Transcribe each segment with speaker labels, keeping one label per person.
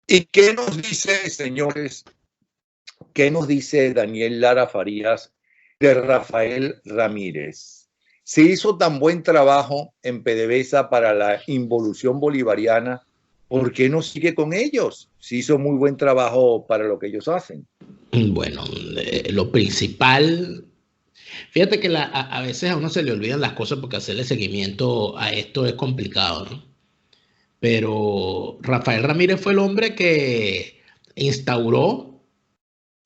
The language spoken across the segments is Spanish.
Speaker 1: ¿Y qué nos dice, señores? ¿Qué nos dice Daniel Lara Farías de Rafael Ramírez? Se hizo tan buen trabajo en PDVSA para la involución bolivariana, ¿por qué no sigue con ellos? Se hizo muy buen trabajo para lo que ellos hacen.
Speaker 2: Bueno, lo principal, fíjate que a veces a uno se le olvidan las cosas porque hacerle seguimiento a esto es complicado, ¿no? Pero Rafael Ramírez fue el hombre que instauró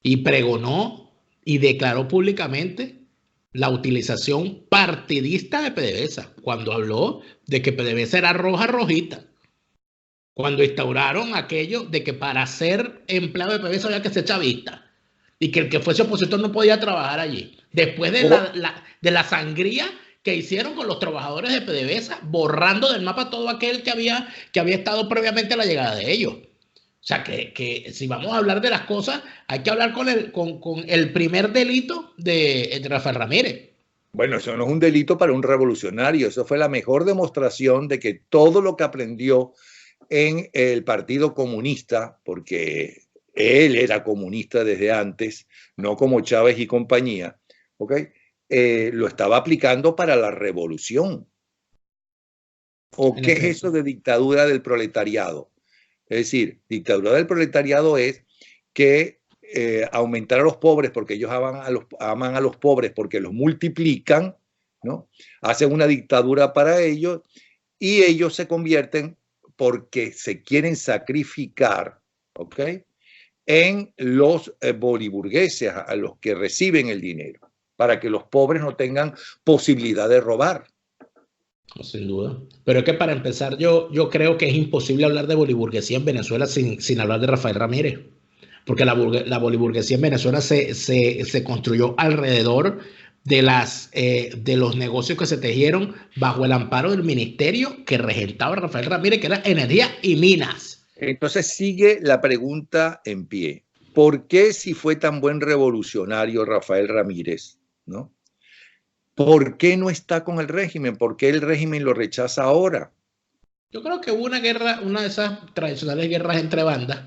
Speaker 2: y pregonó y declaró públicamente la utilización partidista de PDVSA, cuando habló de que PDVSA era roja rojita, cuando instauraron aquello de que para ser empleado de PDVSA había que ser chavista y que el que fuese opositor no podía trabajar allí. Después de la sangría que hicieron con los trabajadores de PDVSA, borrando del mapa todo aquel que había estado previamente a la llegada de ellos. O sea, que si vamos a hablar de las cosas, hay que hablar con el primer delito de Rafael Ramírez.
Speaker 1: Bueno, eso no es un delito para un revolucionario. Eso fue la mejor demostración de que todo lo que aprendió en el Partido Comunista, porque él era comunista desde antes, no como Chávez y compañía, ¿okay? Lo estaba aplicando para la revolución. ¿O qué es eso de dictadura del proletariado? Es decir, dictadura del proletariado es que aumentar a los pobres porque ellos aman a los pobres porque los multiplican, ¿no? Hacen una dictadura para ellos y ellos se convierten porque se quieren sacrificar, ¿ok? En los boliburgueses, a los que reciben el dinero, para que los pobres no tengan posibilidad de robar.
Speaker 2: Sin duda. Pero es que para empezar, yo creo que es imposible hablar de boliburguesía en Venezuela sin hablar de Rafael Ramírez. Porque la boliburguesía en Venezuela se construyó alrededor de los negocios que se tejieron bajo el amparo del ministerio que regentaba Rafael Ramírez, que era Energía y Minas.
Speaker 1: Entonces sigue la pregunta en pie. ¿Por qué, si fue tan buen revolucionario Rafael Ramírez, ¿no? ¿Por qué no está con el régimen? ¿Por qué el régimen lo rechaza ahora?
Speaker 2: Yo creo que hubo una guerra, una de esas tradicionales guerras entre bandas,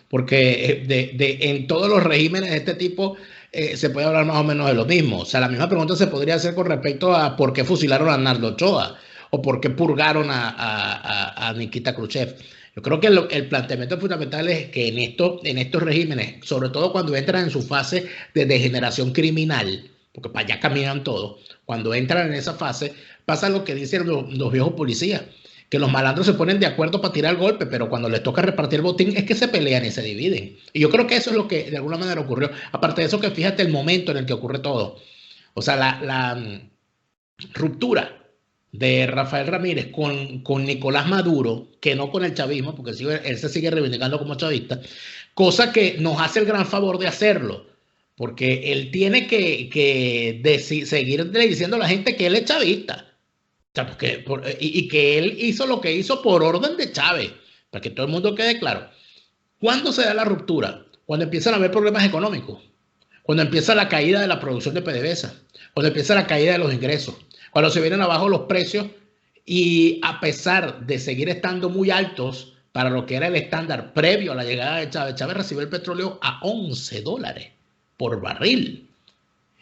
Speaker 2: porque en todos los regímenes de este tipo se puede hablar más o menos de lo mismo. O sea, la misma pregunta se podría hacer con respecto a por qué fusilaron a Arnaldo Ochoa o por qué purgaron a Nikita Khrushchev. Yo creo que el planteamiento fundamental es que en estos regímenes, sobre todo cuando entran en su fase de degeneración criminal, porque para allá caminan todos, cuando entran en esa fase, pasa lo que dicen los viejos policías, que los malandros se ponen de acuerdo para tirar el golpe, pero cuando les toca repartir el botín es que se pelean y se dividen. Y yo creo que eso es lo que de alguna manera ocurrió. Aparte de eso, que fíjate el momento en el que ocurre todo. O sea, la ruptura de Rafael Ramírez con Nicolás Maduro, que no con el chavismo, porque él se sigue reivindicando como chavista, cosa que nos hace el gran favor de hacerlo, porque él tiene que seguir diciendo a la gente que él es chavista. O sea, y que él hizo lo que hizo por orden de Chávez, para que todo el mundo quede claro. ¿Cuándo se da la ruptura? Cuando empiezan a haber problemas económicos, cuando empieza la caída de la producción de PDVSA, cuando empieza la caída de los ingresos, cuando se vienen abajo los precios y a pesar de seguir estando muy altos para lo que era el estándar previo a la llegada de Chávez, Chávez recibió el petróleo a $11 por barril.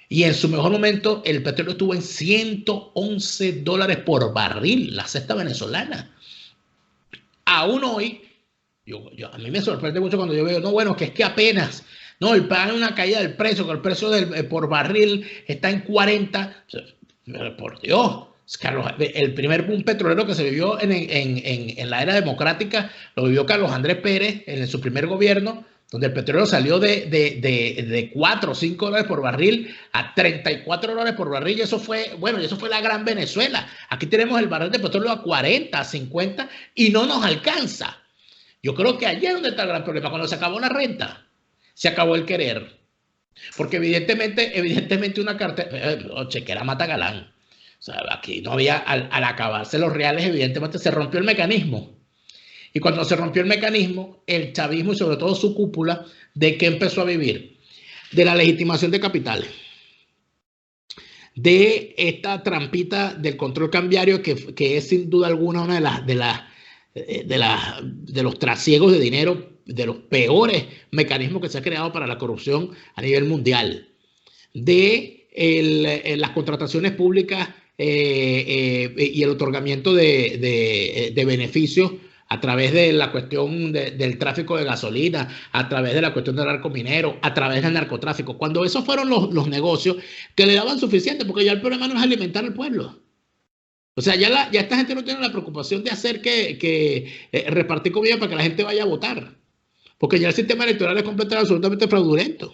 Speaker 2: Y en su mejor momento el petróleo estuvo en $111 por barril, la cesta venezolana. Aún hoy, a mí me sorprende mucho cuando yo veo, no, bueno, que es que apenas, no, el pan una caída del precio, que el precio por barril está en 40. Por Dios, Carlos, el primer boom petrolero que se vivió en la era democrática lo vivió Carlos Andrés Pérez en su primer gobierno, donde el petróleo salió de 4 o 5 dólares por barril a 34 dólares por barril, y eso fue la gran Venezuela. Aquí tenemos el barril de petróleo a 40, a 50, y no nos alcanza. Yo creo que allí es donde está el gran problema. Cuando se acabó la renta, se acabó el querer. Porque evidentemente una cartera, chequera mata galán. O sea, aquí no había, al acabarse los reales, evidentemente se rompió el mecanismo. Y cuando se rompió el mecanismo, el chavismo y sobre todo su cúpula, ¿de qué empezó a vivir? De la legitimación de capitales. De esta trampita del control cambiario que es sin duda alguna una de las de los trasiegos de dinero, de los peores mecanismos que se ha creado para la corrupción a nivel mundial, de las contrataciones públicas y el otorgamiento de beneficios a través de la cuestión del tráfico de gasolina, a través de la cuestión del narcominero, a través del narcotráfico. Cuando esos fueron los negocios que le daban suficiente, porque ya el problema no es alimentar al pueblo. O sea, ya esta gente no tiene la preocupación de hacer repartir comida para que la gente vaya a votar. Porque ya el sistema electoral es completamente, absolutamente fraudulento.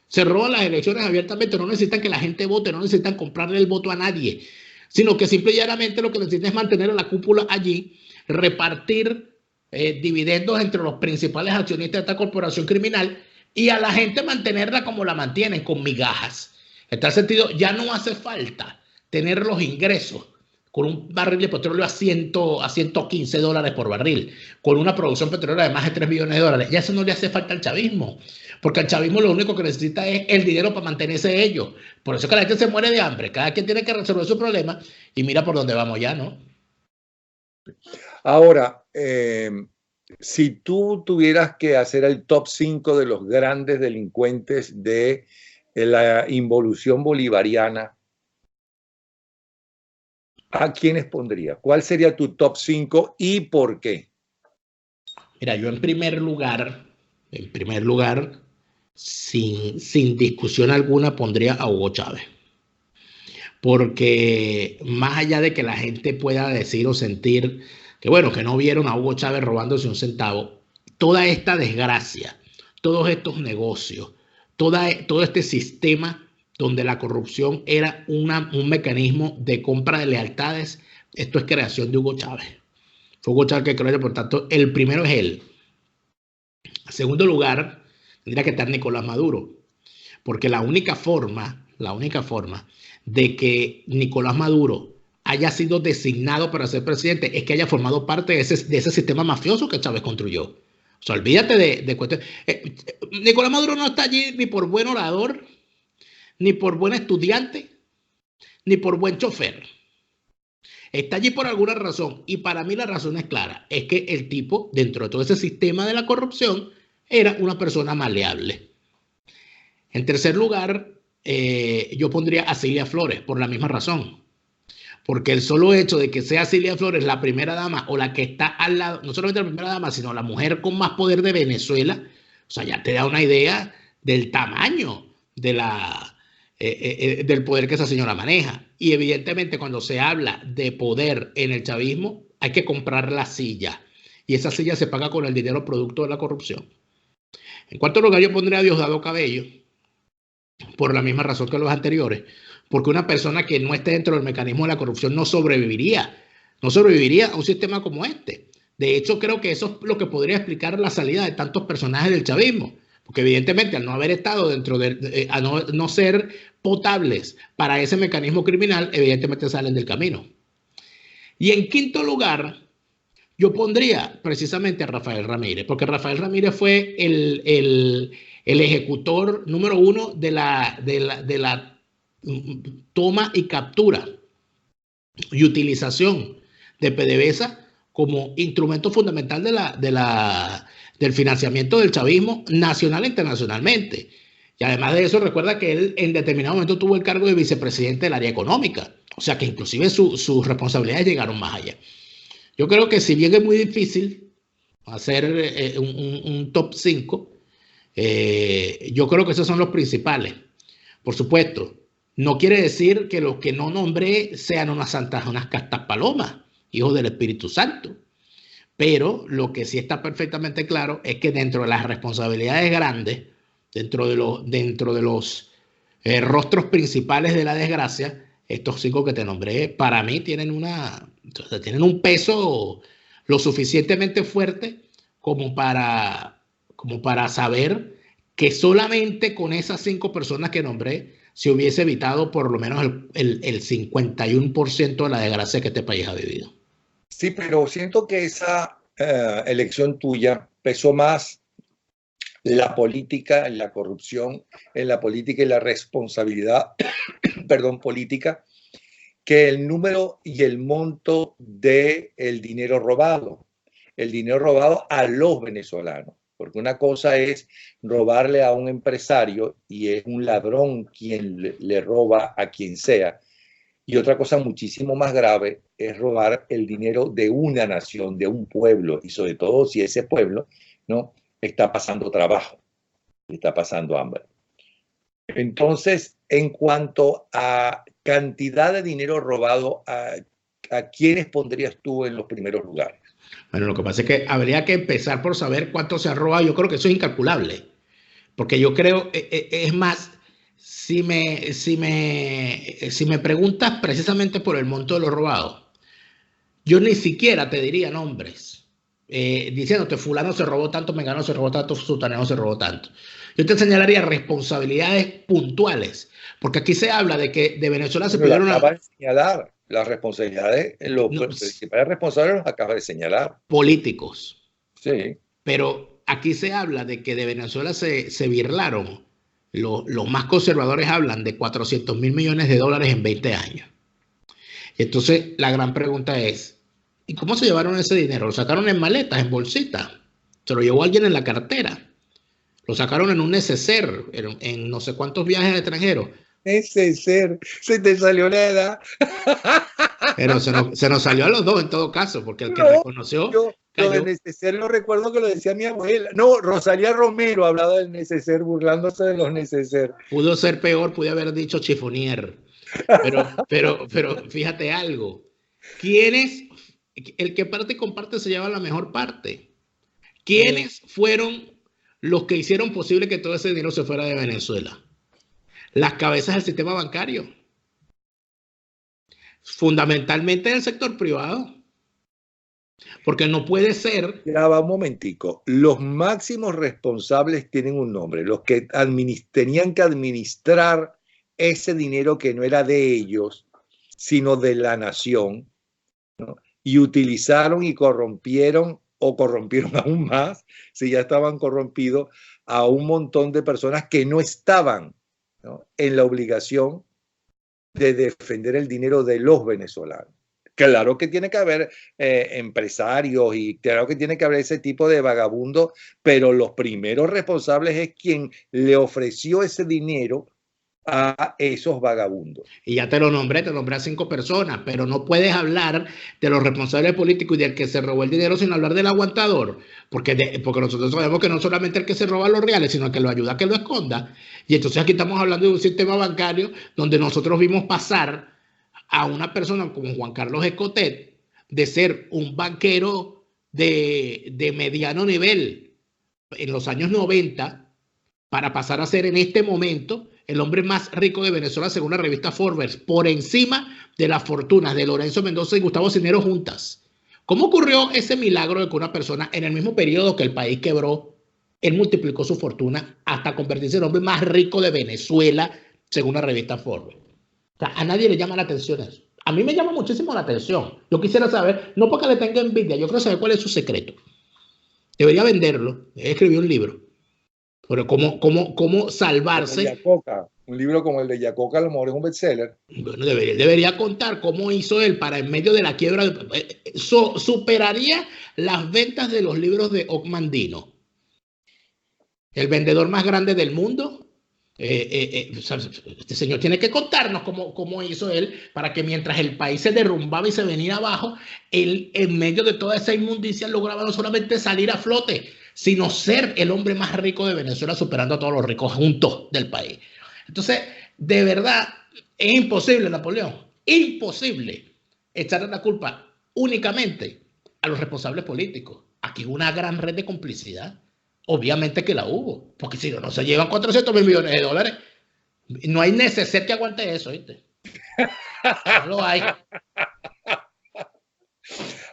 Speaker 2: Se roban las elecciones abiertamente, no necesitan que la gente vote, no necesitan comprarle el voto a nadie, sino que simple y llanamente lo que necesitan es mantener a la cúpula allí, repartir dividendos entre los principales accionistas de esta corporación criminal y a la gente mantenerla como la mantienen, con migajas. En tal sentido, ya no hace falta tener los ingresos con un barril de petróleo a 115 dólares por barril, con una producción petrolera de más de 3 millones de dólares. Ya eso no le hace falta al chavismo, porque el chavismo lo único que necesita es el dinero para mantenerse ellos. Por eso es que la gente se muere de hambre. Cada quien tiene que resolver su problema y mira por dónde vamos ya, ¿no?
Speaker 1: Ahora, si tú tuvieras que hacer el top 5 de los grandes delincuentes de la involución bolivariana, ¿a quiénes pondría? ¿Cuál sería tu top 5 y por qué?
Speaker 2: Mira, yo en primer lugar, sin discusión alguna, pondría a Hugo Chávez. Porque más allá de que la gente pueda decir o sentir que, bueno, que no vieron a Hugo Chávez robándose un centavo, toda esta desgracia, todos estos negocios, todo este sistema donde la corrupción era un mecanismo de compra de lealtades, esto es creación de Hugo Chávez. Fue Hugo Chávez que creó, por tanto, el primero es él. En segundo lugar, tendría que estar Nicolás Maduro, porque la única forma de que Nicolás Maduro haya sido designado para ser presidente es que haya formado parte de ese sistema mafioso que Chávez construyó. O sea, olvídate de cuestiones. Nicolás Maduro no está allí ni por buen orador, ni por buen estudiante, ni por buen chofer. Está allí por alguna razón, y para mí la razón es clara, es que el tipo, dentro de todo ese sistema de la corrupción, era una persona maleable. En tercer lugar, yo pondría a Cilia Flores por la misma razón, porque el solo hecho de que sea Cilia Flores la primera dama o la que está al lado, no solamente la primera dama, sino la mujer con más poder de Venezuela, o sea, ya te da una idea del tamaño del poder que esa señora maneja. Y evidentemente cuando se habla de poder en el chavismo, hay que comprar la silla, y esa silla se paga con el dinero producto de la corrupción. En cuarto lugar, yo pondría a Diosdado Cabello, por la misma razón que los anteriores, porque una persona que no esté dentro del mecanismo de la corrupción no sobreviviría a un sistema como este. De hecho, creo que eso es lo que podría explicar la salida de tantos personajes del chavismo, porque evidentemente al no haber estado a no ser potables para ese mecanismo criminal, evidentemente salen del camino. Y en quinto lugar, yo pondría precisamente a Rafael Ramírez, porque Rafael Ramírez fue el ejecutor número uno de la toma y captura y utilización de PDVSA como instrumento fundamental del financiamiento del chavismo nacional e internacionalmente. Y además de eso, recuerda que él en determinado momento tuvo el cargo de vicepresidente del área económica. O sea que inclusive sus responsabilidades llegaron más allá. Yo creo que si bien es muy difícil hacer un top 5, yo creo que esos son los principales. Por supuesto, no quiere decir que los que no nombré sean unas castas palomas, hijos del Espíritu Santo. Pero lo que sí está perfectamente claro es que dentro de las responsabilidades grandes, dentro de los rostros principales de la desgracia, estos 5 que te nombré, para mí tienen un peso lo suficientemente fuerte como para saber que solamente con esas 5 personas que nombré se hubiese evitado por lo menos el 51% de la desgracia que este país ha vivido.
Speaker 1: Sí, pero siento que esa elección tuya pesó más la política, en la corrupción, en la política y la responsabilidad, perdón, política, que el número y el monto del dinero robado. el dinero robado a los venezolanos. Porque una cosa es robarle a un empresario y es un ladrón quien le roba a quien sea. Y otra cosa muchísimo más grave es robar el dinero de una nación, de un pueblo, y sobre todo si ese pueblo, ¿no?, está pasando trabajo, está pasando hambre. Entonces, en cuanto a cantidad de dinero robado, ¿a quiénes pondrías tú en los primeros lugares?
Speaker 2: Bueno, lo que pasa es que habría que empezar por saber cuánto se ha robado. Yo creo que eso es incalculable. Porque yo creo, es más, si me preguntas precisamente por el monto de lo robado, yo ni siquiera te diría nombres, diciéndote fulano se robó tanto, mengano se robó tanto, sutaneo se robó tanto. Yo te señalaría responsabilidades puntuales, porque aquí se habla de que de Venezuela se pidieron
Speaker 1: acaba de señalar las responsabilidades, los
Speaker 2: no,
Speaker 1: principales responsables los acaba de señalar.
Speaker 2: políticos.
Speaker 1: Sí.
Speaker 2: Pero aquí se habla de que de Venezuela se birlaron. Los más conservadores hablan de 400.000 millones de dólares en 20 años. Entonces, la gran pregunta es, ¿y cómo se llevaron ese dinero? ¿Lo sacaron en maletas, en bolsitas? ¿Se lo llevó alguien en la cartera? ¿Lo sacaron en un neceser, en no sé cuántos viajes al extranjero?
Speaker 1: Neceser, se te salió la edad.
Speaker 2: Pero se nos salió a los dos en todo caso, porque el que reconoció
Speaker 1: Yo
Speaker 2: cayó.
Speaker 1: Lo del neceser lo recuerdo que lo decía mi abuela. No, Rosalía Romero hablaba del neceser, burlándose de los neceser.
Speaker 2: Pudo ser peor, pude haber dicho chifonier. Pero fíjate algo. El que parte y comparte se lleva la mejor parte. ¿Quiénes fueron los que hicieron posible que todo ese dinero se fuera de Venezuela? Las cabezas del sistema bancario. Fundamentalmente del sector privado. Porque no puede ser.
Speaker 1: Ya va un momentico. Los máximos responsables tienen un nombre. Los que tenían que administrar ese dinero que no era de ellos, sino de la nación, ¿no? Y utilizaron y corrompieron, o corrompieron aún más, si ya estaban corrompidos, a un montón de personas que no estaban, ¿no?, en la obligación de defender el dinero de los venezolanos. Claro que tiene que haber empresarios y claro que tiene que haber ese tipo de vagabundos, pero los primeros responsables es quien le ofreció ese dinero a esos vagabundos.
Speaker 2: Y ya te nombré a 5 personas, pero no puedes hablar de los responsables políticos y del que se robó el dinero sin hablar del aguantador, porque nosotros sabemos que no solamente el que se roba los reales, sino el que lo ayuda a que lo esconda. Y entonces aquí estamos hablando de un sistema bancario donde nosotros vimos pasar a una persona como Juan Carlos Escotet de ser un banquero de mediano nivel en los años 90 para pasar a ser en este momento el hombre más rico de Venezuela según la revista Forbes, por encima de las fortunas de Lorenzo Mendoza y Gustavo Cisneros juntas. ¿Cómo ocurrió ese milagro de que una persona en el mismo periodo que el país quebró, él multiplicó su fortuna hasta convertirse en el hombre más rico de Venezuela según la revista Forbes? O sea, a nadie le llama la atención eso. A mí me llama muchísimo la atención. Yo quisiera saber, no porque le tenga envidia, yo quiero saber cuál es su secreto. Debería venderlo. Escribió un libro. Pero cómo salvarse.
Speaker 1: Un libro como el de Yacoca, a lo mejor es un bestseller.
Speaker 2: Bueno, debería contar cómo hizo él para en medio de la quiebra. Superaría las ventas de los libros de Ocmandino. El vendedor más grande del mundo. Este señor tiene que contarnos cómo hizo él para que mientras el país se derrumbaba y se venía abajo, él en medio de toda esa inmundicia lograba no solamente salir a flote, sino ser el hombre más rico de Venezuela, superando a todos los ricos juntos del país. Entonces, de verdad, es imposible, Napoleón, imposible echarle la culpa únicamente a los responsables políticos. Aquí hubo una gran red de complicidad. Obviamente que la hubo, porque si no se llevan 400.000 millones de dólares. No hay necesidad que aguante eso, ¿viste? No lo hay.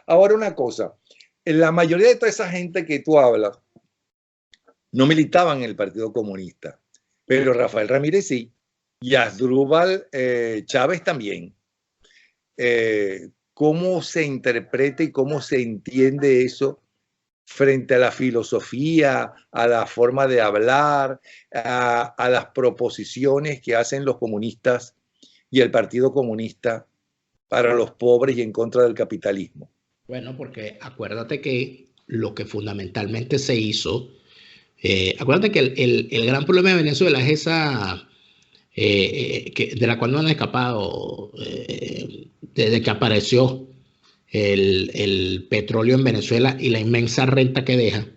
Speaker 1: Ahora una cosa, la mayoría de toda esa gente que tú hablas no militaban en el Partido Comunista, pero Rafael Ramírez sí, y Asdrúbal Chávez también. ¿Cómo se interpreta y cómo se entiende eso frente a la filosofía, a la forma de hablar, a las proposiciones que hacen los comunistas y el Partido Comunista para los pobres y en contra del capitalismo?
Speaker 2: Bueno, porque acuérdate que lo que fundamentalmente se hizo, acuérdate que el gran problema de Venezuela es esa, de la cual no han escapado desde que apareció el petróleo en Venezuela y la inmensa renta que deja.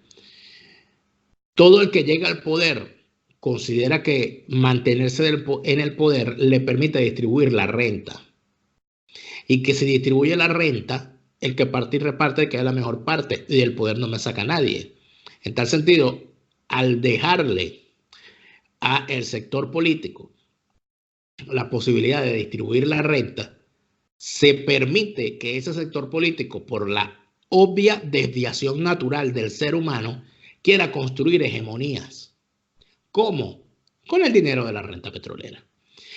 Speaker 2: Todo el que llega al poder considera que mantenerse en el poder le permite distribuir la renta, y que si distribuye la renta, el que parte y reparte queda la mejor parte, y el poder no me saca a nadie. En tal sentido, al dejarle al sector político la posibilidad de distribuir la renta, se permite que ese sector político, por la obvia desviación natural del ser humano, quiera construir hegemonías. ¿Cómo? Con el dinero de la renta petrolera.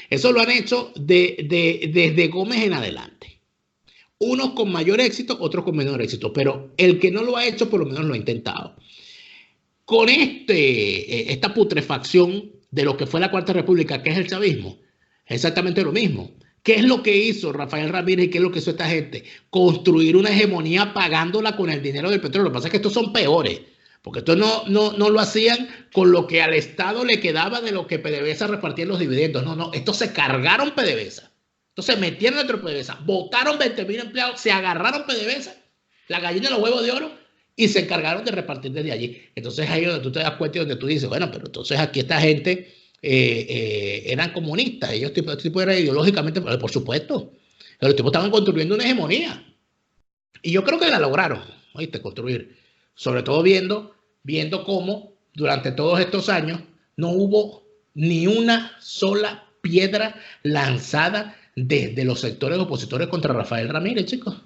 Speaker 2: Eso lo han hecho desde Gómez en adelante. Unos con mayor éxito, otros con menor éxito, pero el que no lo ha hecho por lo menos lo ha intentado. Con esta putrefacción de lo que fue la Cuarta República, que es el chavismo, exactamente lo mismo. ¿Qué es lo que hizo Rafael Ramírez y qué es lo que hizo esta gente? Construir una hegemonía pagándola con el dinero del petróleo. Lo que pasa es que estos son peores, porque estos no lo hacían con lo que al Estado le quedaba de lo que PDVSA repartía en los dividendos. No, estos se cargaron PDVSA. Entonces metieron dentro de PDVSA, votaron 20.000 empleados, se agarraron PDVSA, la gallina de los huevos de oro, y se encargaron de repartir desde allí. Entonces ahí es donde tú te das cuenta y donde tú dices, bueno, pero entonces aquí esta gente eran comunistas, ellos tipo eran ideológicamente, por supuesto, pero los tipos estaban construyendo una hegemonía. Y yo creo que la lograron, ¿oíste? Construir. Sobre todo viendo cómo durante todos estos años no hubo ni una sola piedra lanzada desde los sectores opositores contra Rafael Ramírez, chicos.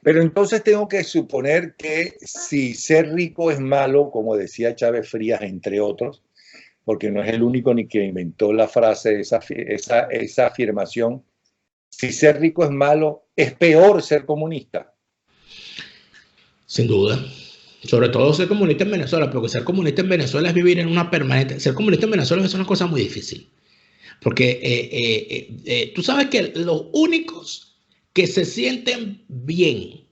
Speaker 1: Pero entonces tengo que suponer que si ser rico es malo, como decía Chávez Frías, entre otros, porque no es el único ni que inventó la frase, esa afirmación, si ser rico es malo, es peor ser comunista.
Speaker 2: Sin duda. Sobre todo ser comunista en Venezuela, porque ser comunista en Venezuela es vivir en una permanente... Ser comunista en Venezuela es una cosa muy difícil. Porque tú sabes que los únicos que se sienten bien,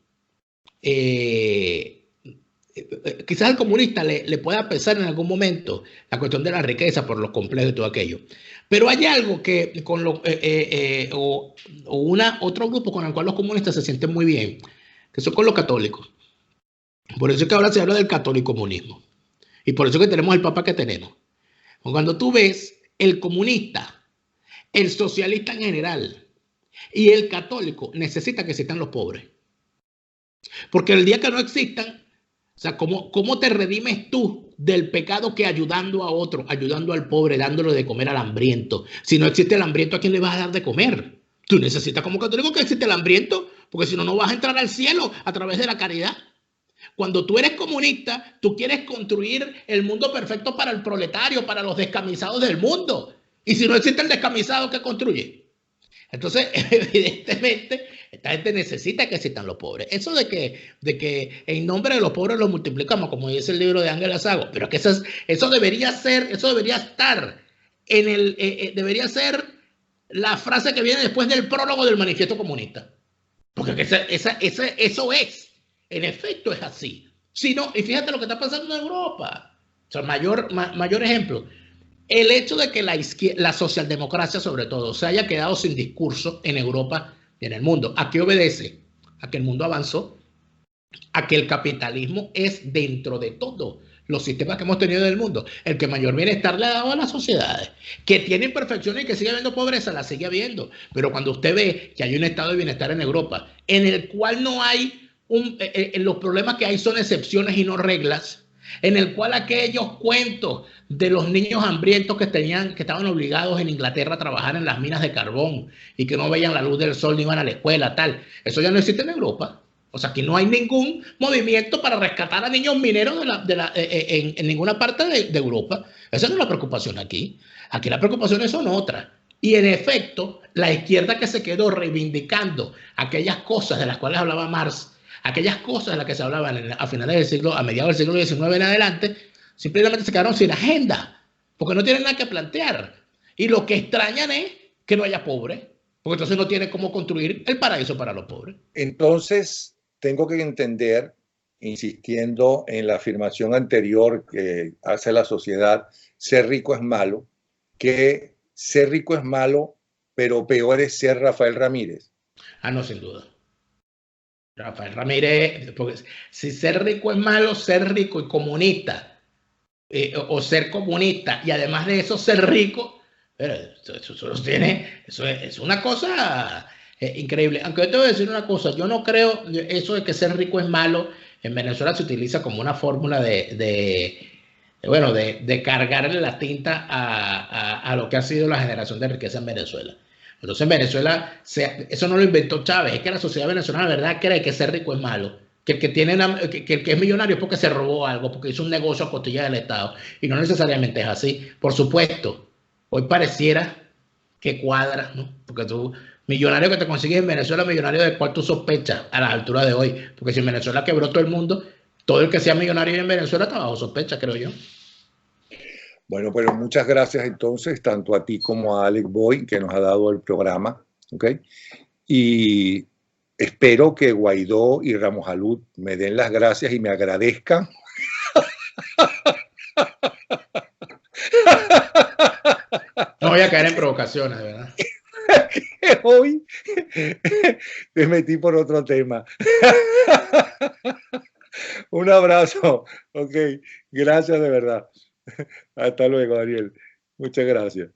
Speaker 2: quizás al comunista le pueda pesar en algún momento la cuestión de la riqueza por los complejos y todo aquello. Pero hay algo que con otro grupo con el cual los comunistas se sienten muy bien, que son con los católicos. Por eso es que ahora se habla del catolicomunismo. Y por eso es que tenemos el papa que tenemos. Cuando tú ves el comunista, el socialista en general y el católico necesita que existan los pobres. Porque el día que no existan, o sea, ¿cómo te redimes tú del pecado que ayudando a otro, ayudando al pobre, dándole de comer al hambriento? Si no existe el hambriento, ¿a quién le vas a dar de comer? Tú necesitas como católico que existe el hambriento, porque si no, no vas a entrar al cielo a través de la caridad. Cuando tú eres comunista, tú quieres construir el mundo perfecto para el proletario, para los descamisados del mundo. Y si no existe el descamisado, ¿qué construye? Entonces, evidentemente, esta gente necesita que existan los pobres. Eso de que en nombre de los pobres los multiplicamos, como dice el libro de Ángela Sago, pero que eso debería estar debería ser la frase que viene después del prólogo del manifiesto comunista. Porque eso es. En efecto es así. Si no, y fíjate lo que está pasando en Europa. O sea, mayor ejemplo. El hecho de que la socialdemocracia, sobre todo, se haya quedado sin discurso en Europa y en el mundo. ¿A qué obedece? A que el mundo avanzó, a que el capitalismo es, dentro de todos los sistemas que hemos tenido en el mundo, el que mayor bienestar le ha dado a las sociedades. Que tiene imperfecciones y que sigue habiendo pobreza, la sigue habiendo. Pero cuando usted ve que hay un estado de bienestar en Europa, en el cual no hay los problemas que hay son excepciones y no reglas, en el cual aquellos cuentos de los niños hambrientos que estaban obligados en Inglaterra a trabajar en las minas de carbón y que no veían la luz del sol ni iban a la escuela, tal, eso ya no existe en Europa. O sea, aquí no hay ningún movimiento para rescatar a niños mineros en ninguna parte de Europa. Esa no es la preocupación aquí. Aquí las preocupaciones son otras. Y en efecto, la izquierda que se quedó reivindicando aquellas cosas de las cuales hablaba Marx, aquellas cosas de las que se hablaban a finales del siglo, a mediados del siglo XIX en adelante, simplemente se quedaron sin agenda, porque no tienen nada que plantear. Y lo que extrañan es que no haya pobres, porque entonces no tiene cómo construir el paraíso para los pobres.
Speaker 1: Entonces, tengo que entender insistiendo en la afirmación anterior que hace la sociedad, ser rico es malo, que ser rico es malo, pero peor es ser Rafael Ramírez.
Speaker 2: Ah, no, sin duda. Rafael Ramírez, porque si ser rico es malo, ser rico y comunista, o ser comunista, y además de eso ser rico, pero eso es una cosa increíble. Aunque yo te voy a decir una cosa, yo no creo, eso de que ser rico es malo, en Venezuela se utiliza como una fórmula bueno, de cargarle la tinta a lo que ha sido la generación de riqueza en Venezuela. Entonces en Venezuela, eso no lo inventó Chávez, es que la sociedad venezolana, la verdad, cree que ser rico es malo. Que el que, tiene que el que es millonario es porque se robó algo, porque hizo un negocio a costilla del Estado. Y no necesariamente es así. Por supuesto, hoy pareciera que cuadra, ¿no? Porque tú, millonario que te consigues en Venezuela, millonario del cual tú sospechas a la altura de hoy. Porque si en Venezuela quebró todo el mundo, todo el que sea millonario en Venezuela está bajo sospecha, creo yo.
Speaker 1: Bueno, pero muchas gracias entonces, tanto a ti como a Alex Boy, que nos ha dado el programa, ¿ok? Y espero que Guaidó y Ramos Alud me den las gracias y me agradezcan.
Speaker 2: No voy a caer en provocaciones, de verdad.
Speaker 1: Hoy te metí por otro tema. Un abrazo, ok, gracias de verdad. Hasta luego, Daniel. Muchas gracias.